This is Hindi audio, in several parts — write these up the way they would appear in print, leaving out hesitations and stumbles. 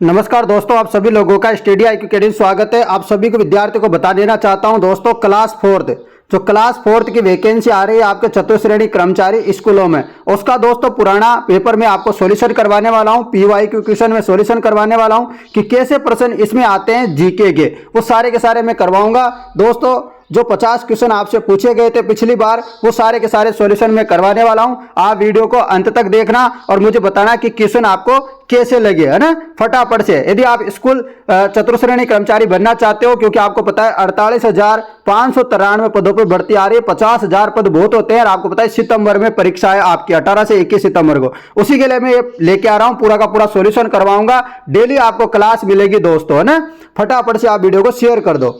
नमस्कार दोस्तों, आप सभी लोगों का स्टडी IQ अकेडमी स्वागत है। आप सभी को विद्यार्थियों को बता देना चाहता हूं दोस्तों, क्लास फोर्थ की वैकेंसी आ रही है आपके चतुर्श्रेणी कर्मचारी स्कूलों में। उसका दोस्तों पुराना पेपर में आपको सॉल्यूशन करवाने वाला हूं, PYQ क्वेश्चन में सॉल्यूशन करवाने वाला हूं कि कैसे प्रश्न इसमें आते हैं जीके के, वो सारे के सारे मैं करवाऊंगा दोस्तों। जो 50 क्वेश्चन आपसे पूछे गए थे पिछली बार, वो सारे के सारे सॉल्यूशन मैं करवाने वाला हूं। आप वीडियो को अंत तक देखना और मुझे बताना कि क्वेश्चन आपको कैसे लगे, है ना, फटाफट से। यदि आप स्कूल चतुर्श्रेणी कर्मचारी बनना चाहते हो, क्योंकि आपको पता है 48,593 पदों पर भर्ती आ रही है, 50,000 पद बहुत होते हैं और आपको पता है सितंबर में परीक्षा है आपकी 18 से 21 सितंबर को। उसी के लिए मैं ये लेके आ रहा हूं, पूरा का पूरा सॉल्यूशन करवाऊंगा। डेली आपको क्लास मिलेगी दोस्तों, है ना। फटाफट से आप वीडियो को शेयर कर दो।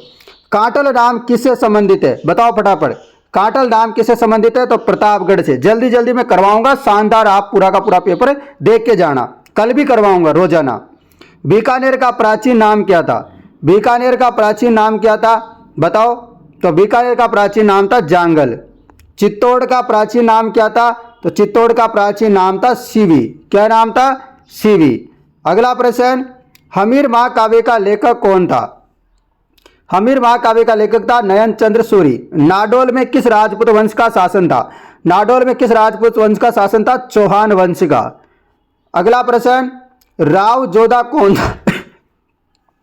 काटल नाम किससे संबंधित है, बताओ फटाफट। काटल नाम किससे संबंधित है? तो प्रतापगढ़ से। जल्दी जल्दी मैं करवाऊंगा, शानदार। आप पूरा का पूरा पेपर देख के जाना, कल भी करवाऊंगा रोजाना। बीकानेर का प्राचीन नाम क्या था? बीकानेर का प्राचीन नाम क्या था बताओ? तो बीकानेर का प्राचीन नाम था जांगल। चित्तौड़ का प्राचीन नाम क्या था? तो चित्तौड़ का प्राचीन नाम था सीवी। क्या नाम था? सीवी। अगला प्रश्न, हमीर महाकाव्य का लेखक कौन था? हमीर महाकाव्य का लेखक था नयन चंद्र सूरी। नाडोल में किस राजपूत वंश का शासन था? नाडोल में किस राजपूत वंश का शासन था? चौहान वंश का। अगला प्रश्न, राव जोधा कौन था?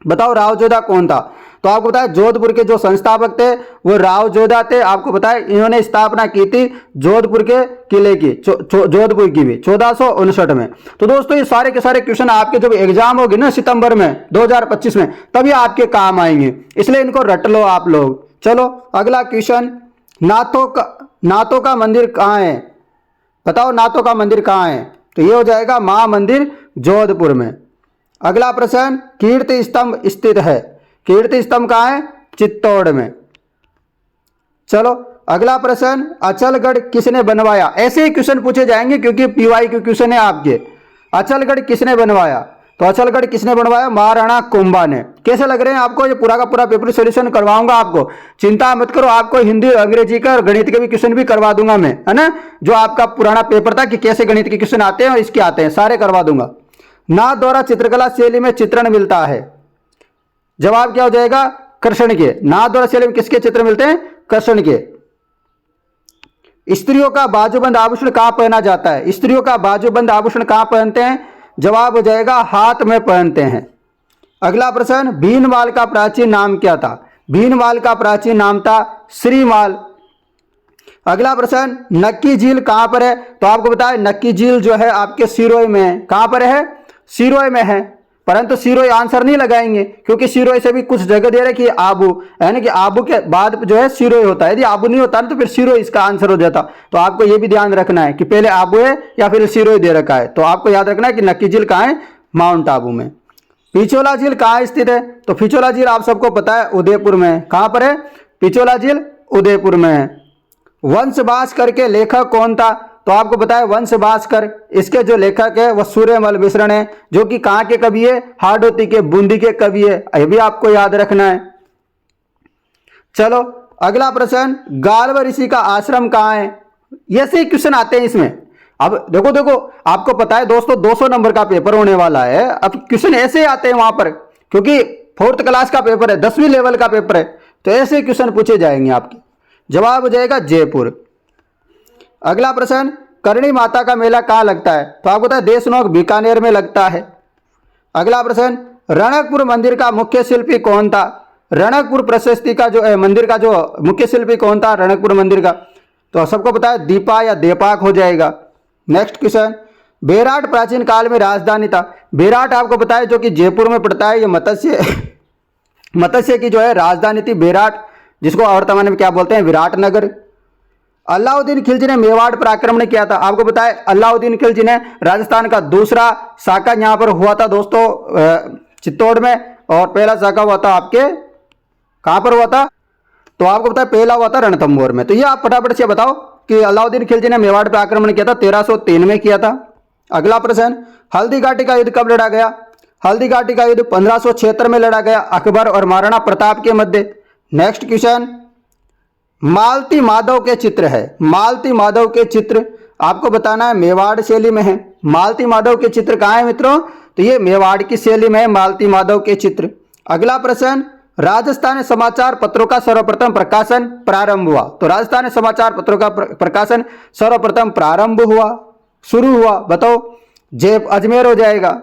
बताओ राव जोधा कौन था? तो आपको पता है जोधपुर के जो संस्थापक थे वो राव जोधा थे। आपको पता है इन्होंने स्थापना की थी जोधपुर के किले की, जोधपुर की भी 1459 में। तो दोस्तों ये सारे के सारे क्वेश्चन आपके जब एग्जाम होगी ना सितंबर में 2025 में, तभी आपके काम आएंगे, इसलिए इनको रट लो आप लोग। चलो अगला क्वेश्चन, नाथों का मंदिर कहाँ है? बताओ नाथों का मंदिर कहाँ है? तो ये हो जाएगा महामंदिर जोधपुर में। अगला प्रश्न, कीर्ति स्तंभ स्थित है? कीर्ति स्तंभ कहाँ है? चित्तौड़ में। चलो अगला प्रश्न, अचलगढ़ किसने बनवाया? ऐसे ही क्वेश्चन पूछे जाएंगे क्योंकि PYQ क्वेश्चन है आपके। अचलगढ़ किसने बनवाया? तो अचलगढ़ किसने बनवाया? महाराणा कुंभा ने। कैसे लग रहे हैं आपको? ये पूरा का पूरा पेपर सॉल्यूशन करवाऊंगा आपको, चिंता मत करो। आपको हिंदी अंग्रेजी का और गणित के भी क्वेश्चन भी करवा दूंगा मैं, है ना। जो आपका पुराना पेपर था कि कैसे गणित के क्वेश्चन आते हैं और इसके आते हैं, सारे करवा दूंगा। नाथ द्वारा चित्रकला शैली में चित्रण मिलता है? जवाब क्या हो जाएगा? कृष्ण के। नाथ द्वारा शैली में किसके चित्र मिलते हैं? कृष्ण के। स्त्रियों का बाजूबंद आभूषण कहां पहना जाता है? स्त्रियों का बाजूबंद आभूषण कहां पहनते हैं? जवाब हो जाएगा हाथ में पहनते हैं। अगला प्रश्न, भीनमाल का प्राचीन नाम क्या था? भीनमाल का प्राचीन नाम था श्रीमाल। अगला प्रश्न, नक्की झील कहां पर है? तो आपको बताया नक्की झील जो है आपके सिरोही में है। कहां पर है? सिरोही में है। परंतु सिरोही आंसर नहीं लगाएंगे क्योंकि सिरोही से भी कुछ जगह दे रहे कि आबू, यानी कि आबू के बाद जो है सिरोही होता है। यदि आबू नहीं होता ना तो फिर सिरोही इसका आंसर हो जाता। तो आपको यह भी ध्यान रखना है कि पहले आबू है या फिर सिरोही दे रखा है। तो आपको याद रखना है कि नक्की झील कहाँ है? माउंट आबू में। पिचोला झील कहाँ स्थित है? तो पिचोला झील आप सबको पता है उदयपुर में। कहां पर है? पिचोला झील उदयपुर में है। वंश भास्कर के लेखक कौन था? तो आपको पता है वंश भास्कर, इसके जो लेखक है वह सूर्यमल मिश्रण है, जो कि कहां के कवि है? हाड़ौती के, बूंदी के कवि है। यह भी आपको याद रखना है। चलो अगला प्रश्न, गाल्व ऋषि का आश्रम कहां है? ये से क्वेश्चन आते हैं इसमें। अब देखो आपको पता है दोस्तों 200 नंबर का पेपर होने वाला है। अब क्वेश्चन ऐसे आते हैं वहां पर, क्योंकि 4th क्लास का पेपर है, 10वीं लेवल का पेपर है, तो ऐसे क्वेश्चन पूछे जाएंगे आपके। जवाब हो जाएगा जयपुर। अगला प्रश्न, करणी माता का मेला कहाँ लगता है? तो आपको पता है देशनोक बीकानेर में लगता है। अगला प्रश्न, रणकपुर मंदिर का मुख्य शिल्पी कौन था? रणकपुर प्रशस्ति का जो मंदिर का जो मुख्य शिल्पी कौन था रणकपुर मंदिर का? तो सबको पता है दीपा या देपाक हो जाएगा। नेक्स्ट क्वेश्चन, बेराट प्राचीन काल में राजधानी था? बेराट आपको पता है जो कि जयपुर में पड़ता है। ये मत्स्य की जो है राजधानी थी बेराट, जिसको वर्तमान में क्या बोलते हैं? विराट नगर। अलाउद्दीन खिलजी ने मेवाड़ पर आक्रमण किया था? आपको पता है अलाउद्दीन खिलजी ने राजस्थान का दूसरा शाखा यहां पर हुआ था दोस्तों चित्तौड़ में, और पहला शाखा हुआ था आपके कहां पर हुआ था? तो आपको पता है पहला हुआ था रणथंभौर में। तो ये आप फटाफट से बताओ कि अलाउद्दीन खिलजी ने मेवाड़ पर आक्रमण किया था 1303 में किया था। अगला प्रश्न, हल्दी घाटी का युद्ध कब लड़ा गया? हल्दी घाटी का युद्ध 1576 में लड़ा गया, अकबर और महाराणा प्रताप के मध्य। नेक्स्ट क्वेश्चन, मालती माधव के चित्र है। मालती माधव के चित्र आपको बताना है मेवाड़ शैली में है। मालती माधव के चित्र कहाँ है मित्रों? तो ये मेवाड़ की शैली में है मालती माधव के चित्र। अगला प्रश्न, राजस्थानी समाचार पत्रों का सर्वप्रथम प्रकाशन प्रारंभ हुआ। तो राजस्थानी समाचार पत्रों का प्रकाशन सर्वप्रथम प्रारंभ हुआ, शुरू हुआ, बताओ। जय अजमेर हो जाएगा।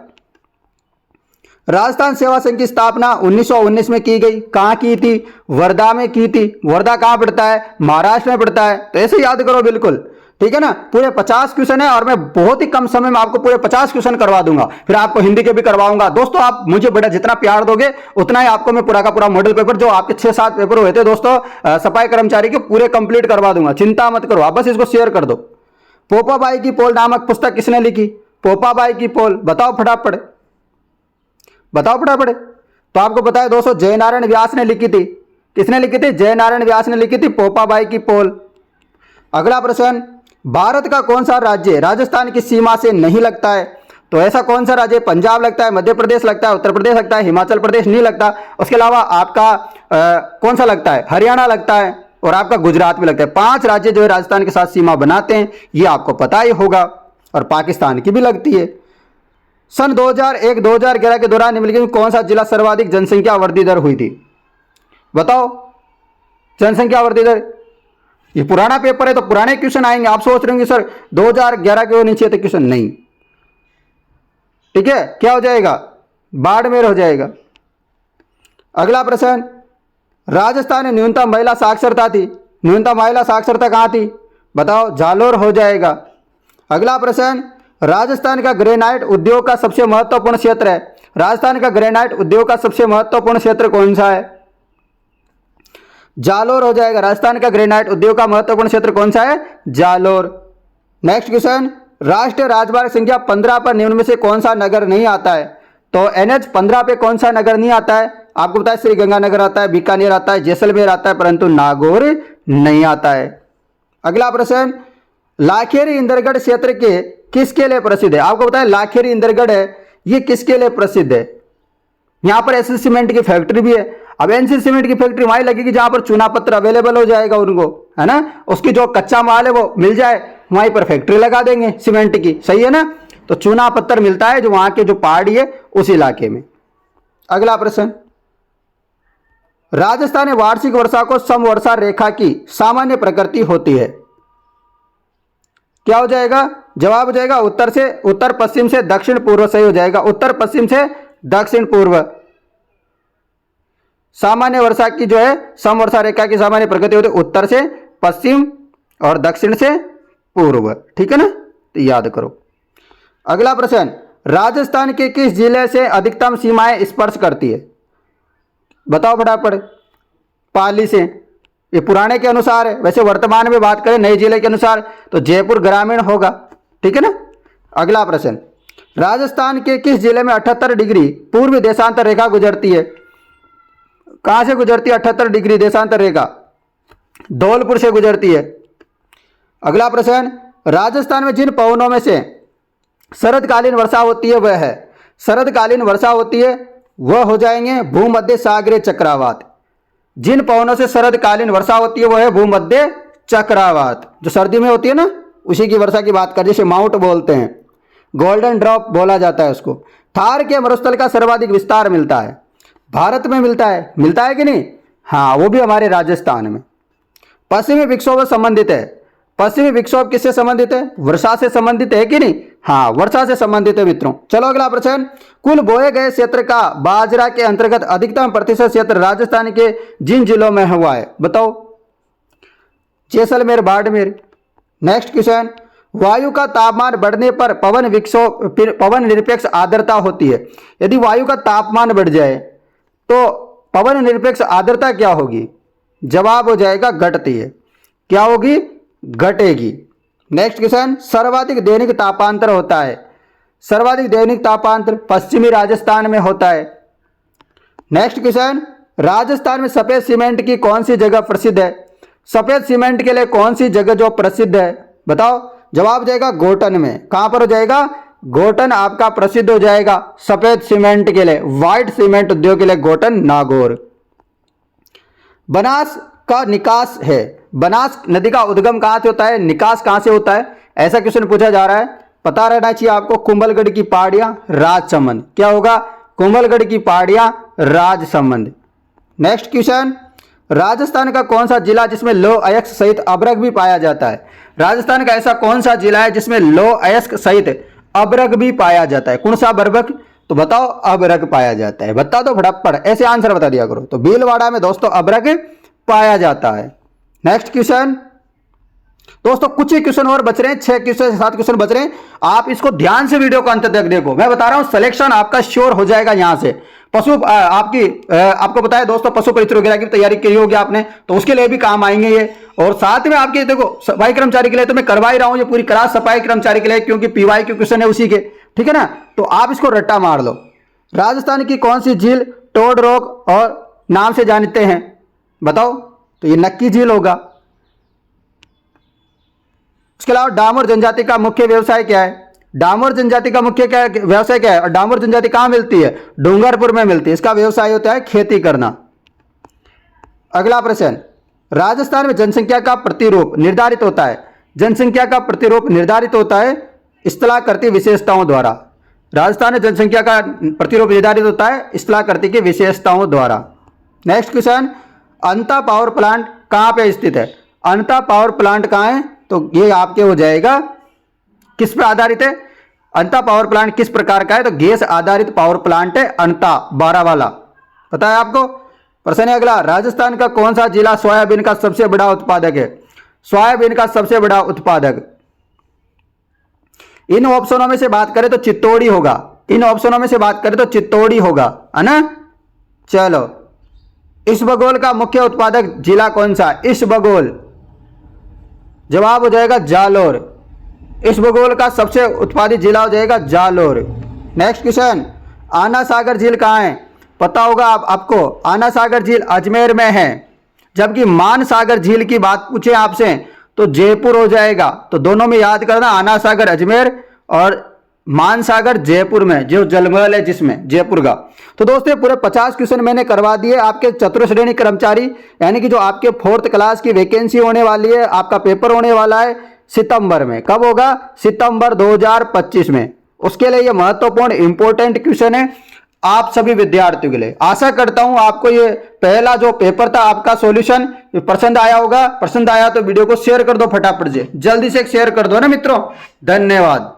राजस्थान सेवा संघ की स्थापना 1919 में की गई। कहां की थी? वर्धा में की थी। वर्धा कहां पड़ता है? महाराष्ट्र में पड़ता है। तो ऐसे याद करो बिल्कुल, ठीक है ना। पूरे 50 क्वेश्चन है और मैं बहुत ही कम समय में आपको पूरे 50 क्वेश्चन करवा दूंगा, फिर आपको हिंदी के भी करवाऊंगा। दोस्तों आप मुझे बड़ा जितना प्यार दोगे उतना ही आपको मैं पूरा का पूरा मॉडल पेपर जो आपके 6-7 पेपर हुए थे दोस्तों सफाई कर्मचारी के पूरे कंप्लीट करवा दूंगा। चिंता मत करो, आप बस इसको शेयर कर दो। पोपाबाई की पोल नामक पुस्तक किसने लिखी? पोपाबाई की पोल, बताओ फटाफट, बताओ फटाफट। तो आपको पता है दोस्तों जयनारायण व्यास ने लिखी थी। किसने लिखी थी? जयनारायण व्यास ने लिखी थी पोपाबाई की पोल। अगला प्रश्न, भारत का कौन सा राज्य राजस्थान की सीमा से नहीं लगता है? तो ऐसा कौन सा राज्य? पंजाब लगता है, मध्य प्रदेश लगता है, उत्तर प्रदेश लगता है, हिमाचल प्रदेश नहीं लगता। उसके अलावा आपका कौन सा लगता है? हरियाणा लगता है और आपका गुजरात भी लगता है। 5 राज्य जो है राजस्थान के साथ सीमा बनाते हैं, ये आपको पता ही होगा। और पाकिस्तान की भी लगती है। सन 2001-2011 के दौरान निम्नलिखित में कौन सा जिला सर्वाधिक जनसंख्या वृद्धि दर हुई थी? बताओ जनसंख्या वृद्धि दर। ये पुराना पेपर है तो पुराने क्वेश्चन आएंगे। आप सोच रहे होंगे सर 2011 के होने चाहिए थे क्वेश्चन, नहीं, ठीक है। क्या हो जाएगा? बाड़मेर हो जाएगा। अगला प्रश्न, राजस्थान में न्यूनतम महिला साक्षरता थी। न्यूनतम महिला साक्षरता कहां थी? बताओ, जालोर हो जाएगा। अगला प्रश्न, राजस्थान का ग्रेनाइट उद्योग का सबसे महत्वपूर्ण क्षेत्र है। राजस्थान का ग्रेनाइट उद्योग का सबसे महत्वपूर्ण क्षेत्र कौन सा है? जालोर हो जाएगा। राजस्थान का ग्रेनाइट उद्योग का महत्वपूर्ण क्षेत्र कौन सा है? जालोर। नेक्स्ट क्वेश्चन, राष्ट्रीय राजमार्ग संख्या 15 पर निम्न में से कौन सा नगर नहीं आता है? तो NH 15 पे कौन सा नगर नहीं आता है? आपको पता है श्रीगंगानगर आता है, बीकानेर आता है, जैसलमेर आता है, परंतु नागौर नहीं आता है। अगला प्रश्न, लाखेरी इंदरगढ़ क्षेत्र के किसके लिए प्रसिद्ध है? आपको पता है लाखेरी इंदरगढ़ है, ये किसके लिए प्रसिद्ध है? यहां पर एसएस सीमेंट की फैक्ट्री भी है। अब एनसी सीमेंट की फैक्ट्री वहीं लगेगी जहां पर चूना पत्थर अवेलेबल हो जाएगा उनको, है ना। उसकी जो कच्चा माल है वो मिल जाए, वहीं पर फैक्ट्री लगा देंगे सीमेंट की, सही है ना। तो चूना पत्थर मिलता है जो वहां के जो पहाड़ी है उस इलाके में। अगला प्रश्न, राजस्थान में वार्षिक वर्षा को समवर्षा रेखा की सामान्य प्रकृति होती है। क्या हो जाएगा? जवाब हो जाएगा उत्तर से उत्तर पश्चिम से दक्षिण पूर्व, सही हो जाएगा। उत्तर पश्चिम से दक्षिण पूर्व। सामान्य वर्षा की जो है समवर्षा रेखा की सामान्य प्रकृति होती है उत्तर से पश्चिम और दक्षिण से पूर्व, ठीक है ना, तो याद करो। अगला प्रश्न, राजस्थान के किस जिले से अधिकतम सीमाएं स्पर्श करती है? बताओ फटाफट। पाली से। ये पुराने के अनुसार है, वैसे वर्तमान में बात करें नए जिले के अनुसार तो जयपुर ग्रामीण होगा, ठीक है ना। अगला प्रश्न, राजस्थान के किस जिले में 78 डिग्री पूर्व देशांतर रेखा गुजरती है? कहां से गुजरती है 78 डिग्री देशांतर रेखा? धौलपुर से गुजरती है। अगला प्रश्न, राजस्थान में जिन पवनों में से शरदकालीन वर्षा होती है वह है, शरदकालीन वर्षा होती है वह हो जाएंगे भूमध्य सागरीय चक्रवात। जिन पवनों से शरदकालीन वर्षा होती है वह है भूमध्य चक्रवात। जो सर्दी में होती है ना उसी की वर्षा की बात कर, जैसे माउंट बोलते हैं, गोल्डन ड्रॉप बोला जाता है उसको। थार के मरुस्थल का सर्वाधिक विस्तार मिलता है भारत में, मिलता है कि नहीं? हाँ, वो भी हमारे राजस्थान में। पश्चिमी विक्षोभ संबंधित है। पश्चिमी विक्षोभ किससे संबंधित है? वर्षा से संबंधित है कि नहीं? हाँ, वर्षा से संबंधित है मित्रों। चलो अगला प्रश्न, कुल बोए गए क्षेत्र का बाजरा के अंतर्गत अधिकतम प्रतिशत क्षेत्र राजस्थान के जिन जिलों में हुआ है? बताओ। जैसलमेर, बाड़मेर। नेक्स्ट क्वेश्चन, वायु का तापमान बढ़ने पर पवन निरपेक्ष आर्द्रता होती है। यदि वायु का तापमान बढ़ जाए तो पवन निरपेक्ष आर्द्रता क्या होगी? जवाब हो जाएगा घटती है। क्या होगी? घटेगी। नेक्स्ट क्वेश्चन, सर्वाधिक दैनिक तापांतर होता है। सर्वाधिक दैनिक तापांतर पश्चिमी राजस्थान में होता है। नेक्स्ट क्वेश्चन, राजस्थान में सफेद सीमेंट की कौन सी जगह प्रसिद्ध है? सफेद सीमेंट के लिए कौन सी जगह जो प्रसिद्ध है? बताओ। जवाब जाएगा गोटन में। कहां पर हो जाएगा? गोटन आपका प्रसिद्ध हो जाएगा सफेद सीमेंट के लिए, व्हाइट सीमेंट उद्योग के लिए गोटन, नागौर। बनास का निकास है। बनास नदी का उद्गम कहां से होता है, निकास कहां से होता है? ऐसा क्वेश्चन पूछा जा रहा है। पता रहना चाहिए आपको, कुंभलगढ़ की पहाड़ियां राजसमंद, क्या होगा, कुंभलगढ़ की पहाड़ियां राजसमंद। नेक्स्ट क्वेश्चन, राजस्थान का कौन सा जिला जिसमें लौह अयस्क सहित अभ्रक भी पाया जाता है। राजस्थान का ऐसा कौन सा जिला है जिसमें लौह अयस्क सहित अभ्रक भी पाया जाता है, कौन सा अभ्रक, तो बताओ, अभ्रक पाया जाता है, बता दो फटाफट, ऐसे आंसर बता दिया करो। तो भीलवाड़ा में दोस्तों अभ्रक पाया जाता है। नेक्स्ट क्वेश्चन दोस्तों, कुछ ही क्वेश्चन और बच रहे हैं, 6 क्वेश्चन 7 क्वेश्चन बच रहे हैं, आप इसको ध्यान से वीडियो को अंत तक देखो। मैं बता रहा हूं सिलेक्शन आपका श्योर हो जाएगा यहां से। आपको पता है दोस्तों, पशु परिचय वगैरह की तैयारी की होगी आपने, तो उसके लिए भी काम आएंगे ये। और साथ में आपके देखो सफाई कर्मचारी के लिए तो मैं करवा ही रहा हूं ये पूरी क्लास सफाई कर्मचारी के लिए, क्योंकि पीवाई के क्वेश्चन है उसी के, ठीक है ना। तो आप इसको रट्टा मार लो। राजस्थान की कौन सी झील टोड रॉक और नाम से जानते हैं, बताओ, तो ये नक्की झील होगा। इसके अलावा डामोर जनजाति का मुख्य व्यवसाय क्या है, डामोर जनजाति का मुख्य क्या व्यवसाय क्या है, और डामोर जनजाति कहां मिलती है, डूंगरपुर में मिलती है। इसका व्यवसाय होता है खेती करना। अगला प्रश्न, राजस्थान में जनसंख्या का प्रतिरूप निर्धारित होता है, जनसंख्या का प्रतिरूप निर्धारित होता है स्थलाकृति विशेषताओं द्वारा। राजस्थान में जनसंख्या का प्रतिरूप निर्धारित होता है स्थलाकृति की विशेषताओं द्वारा। नेक्स्ट क्वेश्चन, अंता पावर प्लांट कहां पे स्थित है, अंता पावर प्लांट कहां है, तो ये आपके हो जाएगा किस पर आधारित है, अंता पावर प्लांट किस प्रकार का है, तो गैस आधारित पावर प्लांट है अंता, 12 वाला, पता है आपको। प्रश्न है अगला, राजस्थान का कौन सा जिला सोयाबीन का सबसे बड़ा उत्पादक है, सोयाबीन का सबसे बड़ा उत्पादक। इन ऑप्शनों में से बात करें तो चित्तौड़ी होगा, इन ऑप्शनों में से बात करें तो चित्तौड़ी होगा, है ना। चलो, इसबगोल का मुख्य उत्पादक जिला कौन सा, इसबगोल, जवाब हो जाएगा जालोर। इसबगोल का सबसे उत्पादित जिला हो जाएगा जालोर। नेक्स्ट क्वेश्चन, आना सागर झील कहाँ है, पता होगा आपको, आना सागर झील अजमेर में है, जबकि मान सागर झील की बात पूछे आपसे तो जयपुर हो जाएगा। तो दोनों में याद करना, आना सागर अजमेर और मान सागर जयपुर में, जो जलमहल है जिसमें जयपुर का। तो दोस्तों पूरे 50 क्वेश्चन मैंने करवा दिए आपके चतुर्थ श्रेणी कर्मचारी, यानी कि जो आपके 4th क्लास की वैकेंसी होने वाली है, आपका पेपर होने वाला है सितंबर में। कब होगा, सितंबर 2025 में। उसके लिए ये महत्वपूर्ण इंपॉर्टेंट क्वेश्चन है आप सभी विद्यार्थियों के लिए। आशा करता हूं आपको ये पहला जो पेपर था आपका सॉल्यूशन पसंद आया होगा। पसंद आया तो वीडियो को शेयर कर दो फटाफट से, जल्दी से शेयर कर दो ना मित्रों। धन्यवाद।